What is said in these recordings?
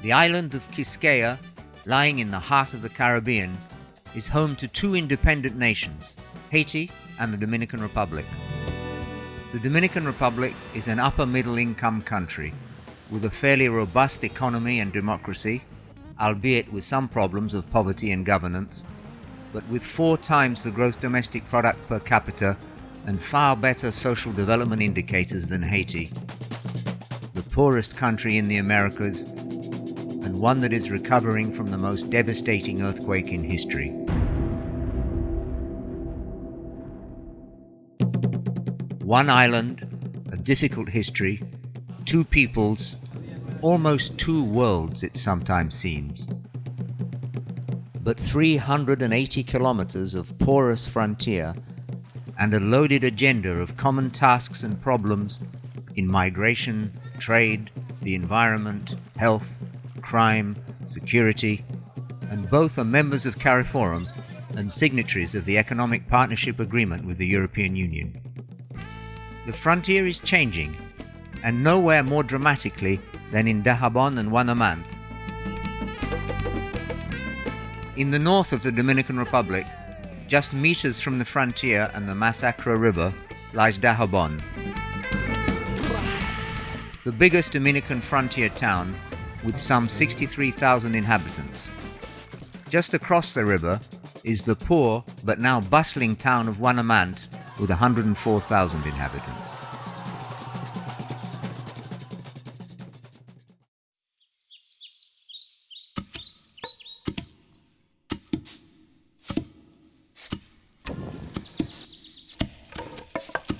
The island of Quisqueya, lying in the heart of the Caribbean, is home to two independent nations, Haiti and the Dominican Republic. The Dominican Republic is an upper-middle-income country with a fairly robust economy and democracy, albeit with some problems of poverty and governance, but with 4 times the gross domestic product per capita and far better social development indicators than Haiti. The poorest country in the Americas, and one that is recovering from the most devastating earthquake in history. One island, a difficult history, 2 peoples, almost 2 worlds it sometimes seems. But 380 kilometers of porous frontier and a loaded agenda of common tasks and problems in migration, trade, the environment, health, crime, security, and both are members of CARIFORUM and signatories of the Economic Partnership Agreement with the European Union. The frontier is changing, and nowhere more dramatically than in Dajabón and Ouanaminthe. In the north of the Dominican Republic, just meters from the frontier and the Massacre River, lies Dajabón, the biggest Dominican frontier town with some 63,000 inhabitants. Just across the river is the poor but now bustling town of Ouanaminthe with 104,000 inhabitants.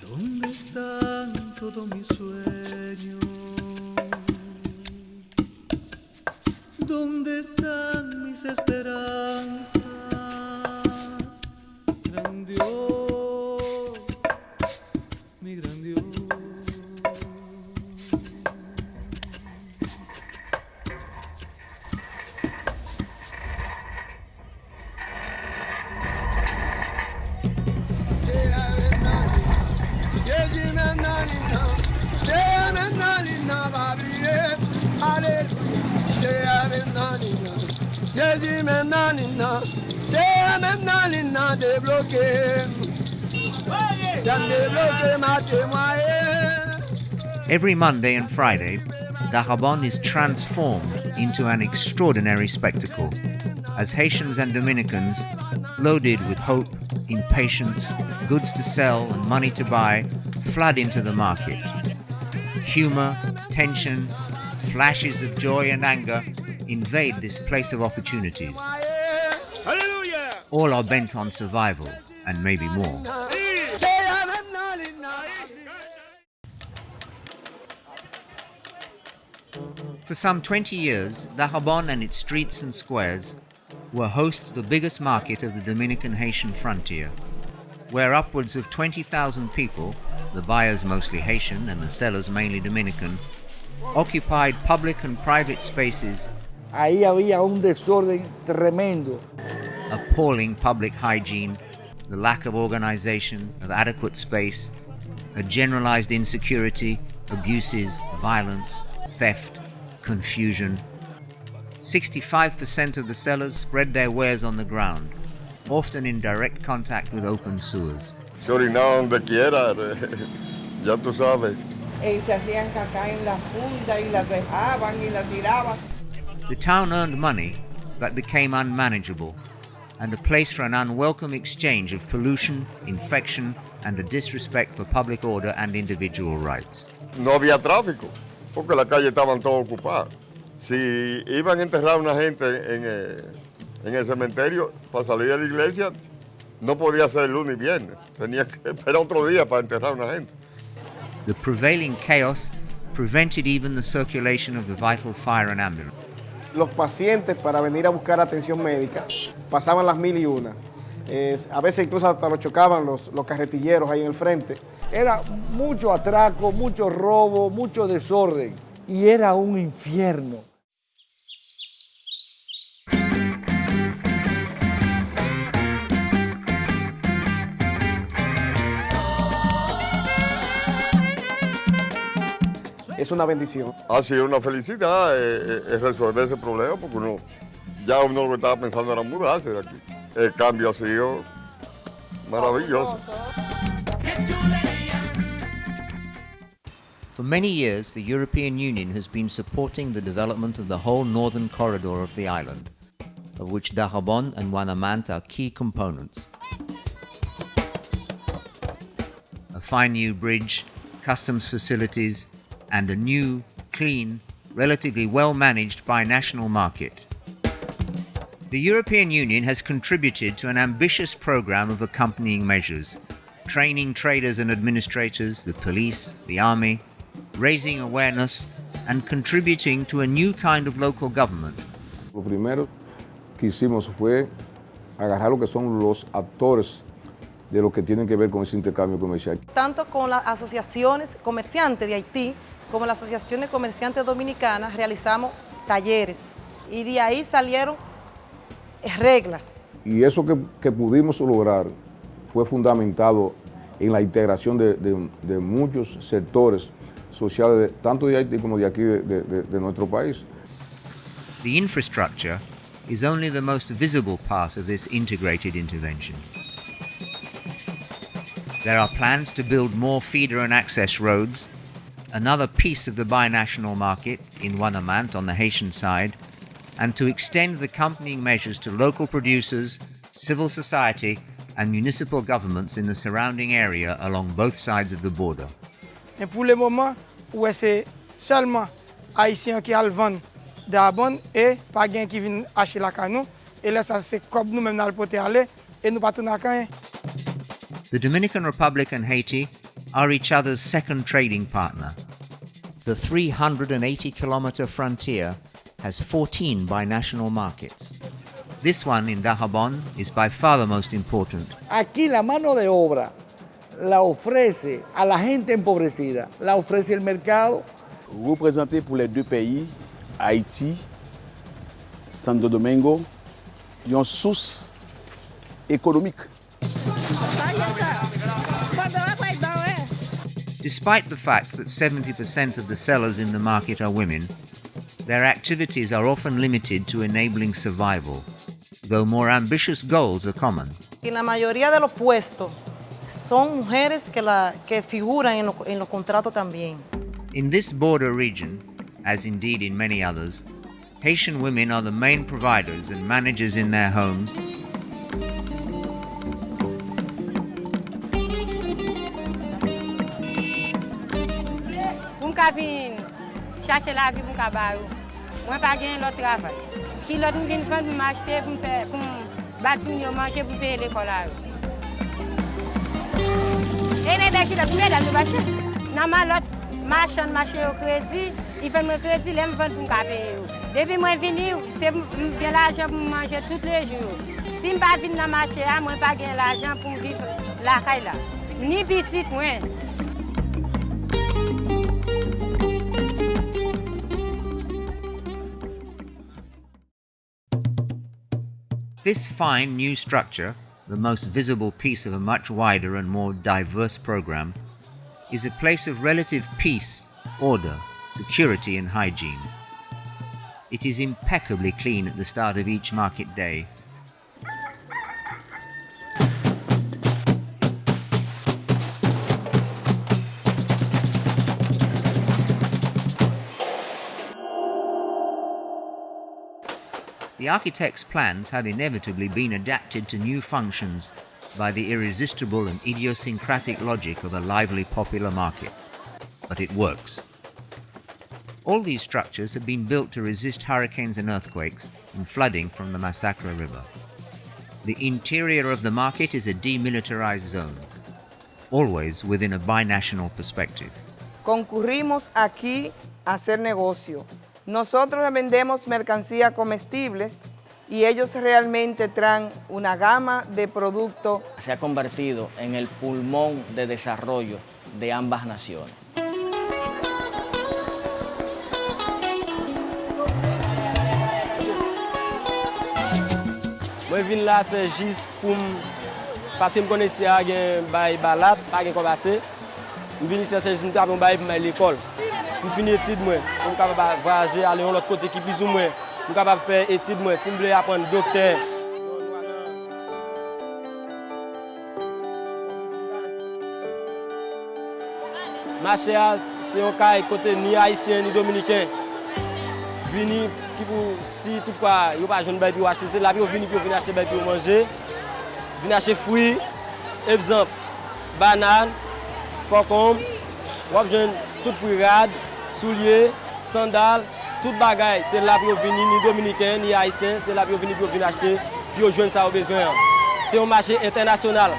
¿Dónde están todos mis sueños? ¿Dónde están mis esperanzas? Gran Dios, mi gran Dios. Every Monday and Friday, Dajabón is transformed into an extraordinary spectacle, as Haitians and Dominicans, loaded with hope, impatience, goods to sell and money to buy, flood into the market. Humor, tension, flashes of joy and anger invade this place of opportunities. Hallelujah! All are bent on survival, and maybe more. For some 20 years, Dajabón and its streets and squares were host to the biggest market of the Dominican-Haitian frontier, where upwards of 20,000 people, the buyers mostly Haitian and the sellers mainly Dominican, occupied public and private spaces. Ahí había un desorden tremendo. Appalling public hygiene, the lack of organization, of adequate space, a generalized insecurity, abuses, violence, theft, confusion. 65% of the sellers spread their wares on the ground, often in direct contact with open sewers. Se orinaban donde quiera, ya tú sabes. Se hacían caca en las fundas y las dejaban y las tiraban. The town earned money, but became unmanageable, and a place for an unwelcome exchange of pollution, infection, and a disrespect for public order and individual rights. No había tráfico, porque las calles estaban todas ocupadas. Si iban a enterrar a una gente en el cementerio para salir de la iglesia, no podía ser lunes y viernes. Tenía que esperar otro día para enterrar a una gente. The prevailing chaos prevented even the circulation of the vital fire and ambulance. Los pacientes, para venir a buscar atención médica, pasaban las 1001. A veces incluso hasta los chocaban los carretilleros ahí en el frente. Era mucho atraco, mucho robo, mucho desorden. Y era un infierno. es una bendición. Ha sido una felicidad resolver ese problema porque uno lo que estaba pensando era mudarse de aquí. El cambio ha sido maravilloso. For many years, the European Union has been supporting the development of the whole northern corridor of the island, of which Dajabón and Ouanaminthe are key components. A fine new bridge, customs facilities, and a new, clean, relatively well-managed binational market. The European Union has contributed to an ambitious program of accompanying measures, training traders and administrators, the police, the army, raising awareness, and contributing to a new kind of local government. Lo primero que hicimos fue agarrar lo que son los actores de lo que tienen que ver con ese intercambio comercial. Tanto con las asociaciones comerciantes de Haití como las asociaciones comerciantes dominicanas realizamos talleres y de ahí salieron reglas. Y eso que pudimos lograr fue fundamentado en la integración de muchos sectores sociales, tanto de Haití como de aquí, de nuestro país. The infrastructure is only the most visible part of this integrated intervention. There are plans to build more feeder and access roads, another piece of the binational market in Ouanaminthe on the Haitian side, and to extend the accompanying measures to local producers, civil society, and municipal governments in the surrounding area along both sides of the border. Mais pour le moment, c'est seulement Haïtiens qui ont vendu Dajabón et pas quelqu'un qui vient acheter la canon. Et là, ça c'est comme nous-mêmes dans le poté aller et nous pas tout n'a rien. The Dominican Republic and Haiti are each other's second trading partner. The 380-kilometer frontier has 14 binational markets. This one in Dajabón is by far the most important. Aquí la mano de obra la ofrece a la gente empobrecida, la ofrece el mercado. Représenté pour les deux pays, Haïti, Santo Domingo, une source économique. Despite the fact that 70% of the sellers in the market are women, their activities are often limited to enabling survival, though more ambitious goals are common. Y la mayoría de los puestos son mujeres que figuran en los contratos también. In this border region, as indeed in many others, Haitian women are the main providers and managers in their homes. Pour venir chercher la vie pour cabaret. Moi pas gagner l'autre travail. Qui l'autre vient vendre m'acheter pour faire pour bâtir manger pour payer l'école. Et les gens qui la combien dans le marché. Na l'autre marché au crédit, il fait mon crédit, il me vend pour payer. Depuis moi venir, c'est bien l'argent pour manger tous les jours. Si je pas venir dans le marché, moi pas gagner l'argent pour vivre la caille là. Ni petit moi. This fine new structure, the most visible piece of a much wider and more diverse program, is a place of relative peace, order, security and hygiene. It is impeccably clean at the start of each market day. The architect's plans have inevitably been adapted to new functions by the irresistible and idiosyncratic logic of a lively popular market. But it works. All these structures have been built to resist hurricanes and earthquakes and flooding from the Massacre River. The interior of the market is a demilitarized zone, always within a binational perspective. Concurrimos aquí a hacer negocio. Nosotros le vendemos mercancías comestibles y ellos realmente traen una gama de productos. Se ha convertido en el pulmón de desarrollo de ambas naciones. Moi vin là c'est juste pour passer me connaisser à gen bay balat, pas gen comme passer. Je vinn ici c'est juste pour bay pour l'école. pour finir études moi, pour capable voyager aller de l'autre côté qui plus ou moins, pour capable faire études moi, si je veux apprendre docteur. Marché c'est un cas côté ni haïtien ni dominicain. Vini qui pour si toutefois il pas jeune bail pour acheter c'est là pour venir acheter bail pour manger. Venir acheter fruits, exemple banane, concombre, ou jeune tout fruits rad, souliers, sandales, tout bagaille, c'est là pour venir ni dominicain ni haïtien, c'est là pour venir acheter pour joindre ça au besoin. C'est un marché international.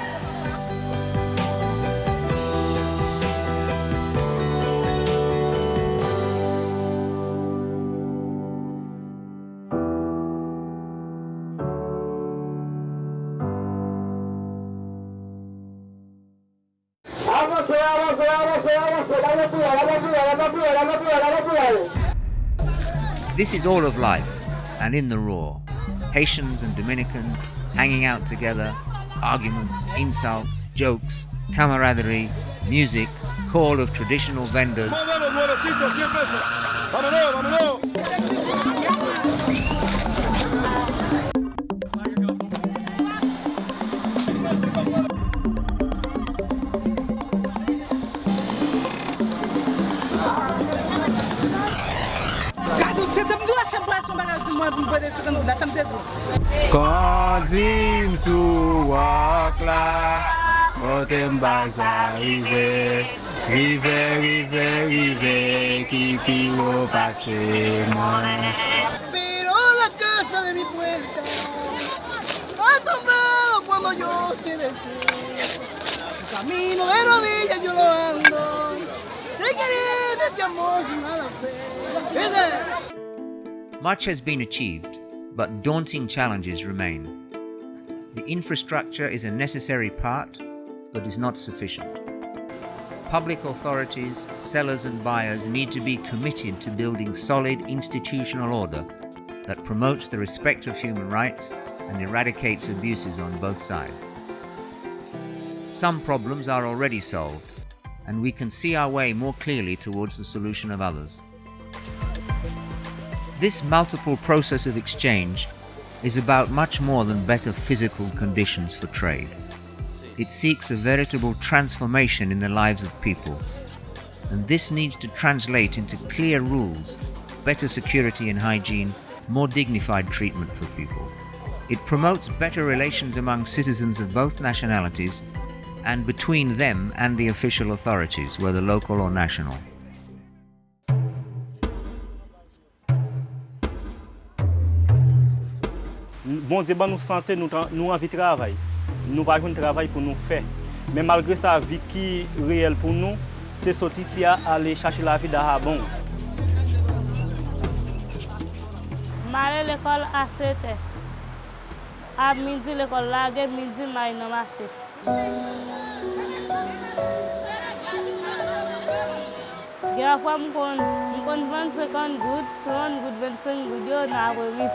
This is all of life, and in the raw. Haitians and Dominicans hanging out together, arguments, insults, jokes, camaraderie, music, call of traditional vendors. Kondim sou wak la, otem baz arrive, rive, ki pi wo pase mwen. Pero la casa de mi puerta ha tomado cuando yo te deseo. Camino de rodillas yo lo ando, te querer de este amor sin nada fe. Much has been achieved, but daunting challenges remain. The infrastructure is a necessary part, but is not sufficient. Public authorities, sellers and buyers need to be committed to building solid institutional order that promotes the respect of human rights and eradicates abuses on both sides. Some problems are already solved, and we can see our way more clearly towards the solution of others. This multiple process of exchange is about much more than better physical conditions for trade. It seeks a veritable transformation in the lives of people, and this needs to translate into clear rules, better security and hygiene, more dignified treatment for people. It promotes better relations among citizens of both nationalities and between them and the official authorities, whether local or national. Bon Dieu, nous santé, nous envie de travail. Nous pas de travail pour nous faire. Mais malgré ça, vie qui est réelle pour nous, c'est sortir ici à aller chercher la vie Dajabón. Je vais à l'école à 7 h. À midi, l'école là, midi, je vais au marché. Des fois, je vends 50 gouttes, 30 gouttes, 25 gouttes, je vais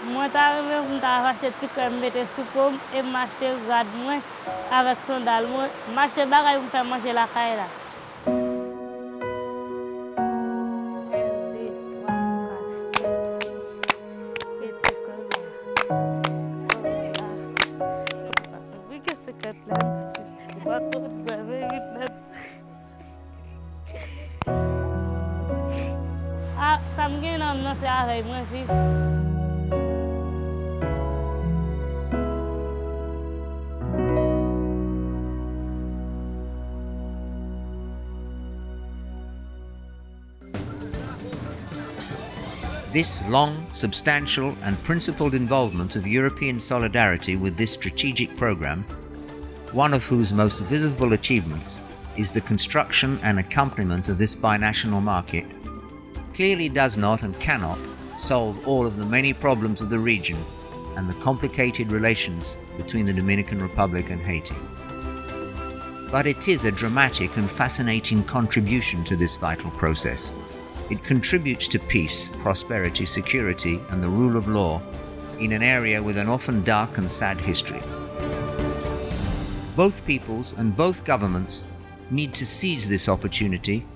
moi, je vais acheter des trucs, je vais sous pomme et m'acheter garde moi avec sandales. Je vais acheter des bagages pour faire manger la caille là. Ah, ça me gagne non, c'est avec moi aussi. This long, substantial and principled involvement of European solidarity with this strategic program, one of whose most visible achievements is the construction and accompaniment of this binational market, clearly does not and cannot solve all of the many problems of the region and the complicated relations between the Dominican Republic and Haiti. But it is a dramatic and fascinating contribution to this vital process. It contributes to peace, prosperity, security, and the rule of law in an area with an often dark and sad history. Both peoples and both governments need to seize this opportunity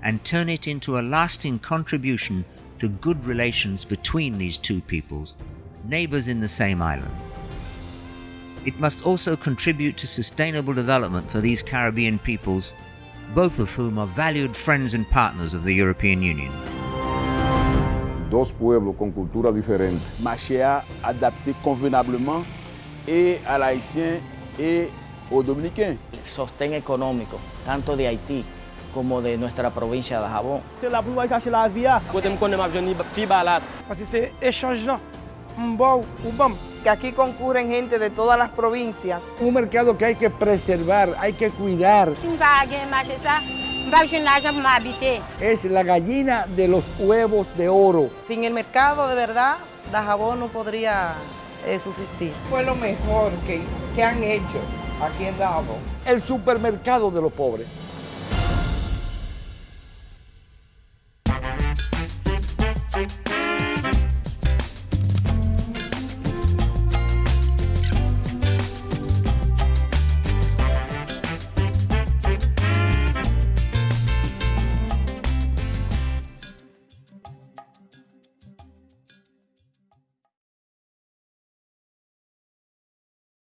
and turn it into a lasting contribution to good relations between these two peoples, neighbors in the same island. It must also contribute to sustainable development for these Caribbean peoples, both of whom are valued friends and partners of the European Union. Dos pueblos con culturas diferentes. Marché à adapter convenablement et à l'haïtien et aux dominicains. Sostén económico, tanto de Haití como de nuestra provincia de Dajabón. C'est là pour nous chercher la vie. Côté me connaît m'a venu plus balat. Parce que c'est échange là. Mbou ou bam. Que aquí concurren gente de todas las provincias. Un mercado que hay que preservar, hay que cuidar. Es la gallina de los huevos de oro. Sin el mercado, de verdad, Dajabón no podría subsistir. Fue lo mejor que han hecho aquí en Dajabón. El supermercado de los pobres.